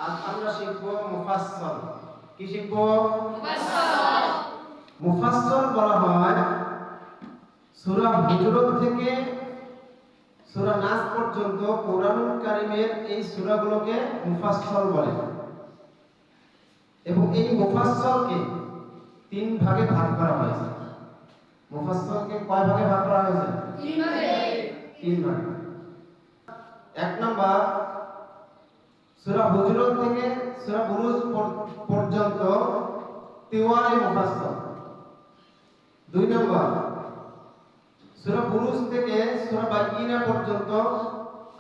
আজ আমরা শিখব মুফাসসাল। কি শিখব? মুফাসসাল। মুফাসসাল বলা হয় সূরা হুজুরাত থেকে সূরা নাস পর্যন্ত কোরআনুল কারীমের এই সূরাগুলোকে মুফাসসাল বলে। এবং এই মুফাসসালকে তিন ভাগে ভাগ করা হয়েছে। মুফাসসালকে কয় ভাগে ভাগ করা হয়েছে? তিন ভাগে। এক নাম্বার, সূরা হুজুরাত থেকে সূরা বুরুজ পর্যন্ত তিওয়ারে মুফাসসাল। দুই নাম্বার, সূরা বুরুজ থেকে সূরা বায়িনা পর্যন্ত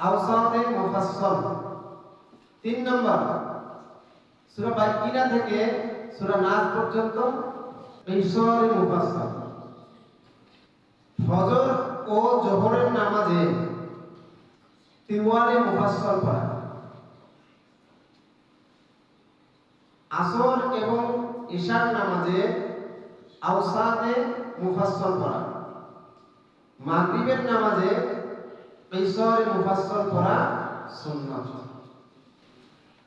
আওসাতে মুফাসসাল। তিন নাম্বার, সূরা বায়িনা থেকে সূরা নাস পর্যন্ত ঈশারে মুফাসসাল। ফজর ও জোহরের নামাজে তিওয়ারে মুফাসসাল পড়া, আসর এবং ইশার নামাজে আওসাতে মুফাসসাল পড়া, মাগরিবের নামাজে ঈশারে মুফাসসাল পড়া সুন্নাত।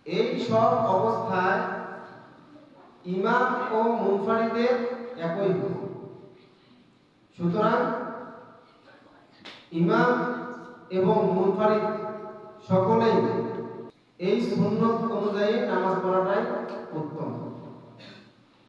এই সব অবস্থায় ইমাম ও মুনফারিদের একই হুকুম। সুতরাং ইমাম এবং মুনফারিদ সকলেই এই সুন্নত অনুযায়ী নামাজ পড়াটাই উত্তম।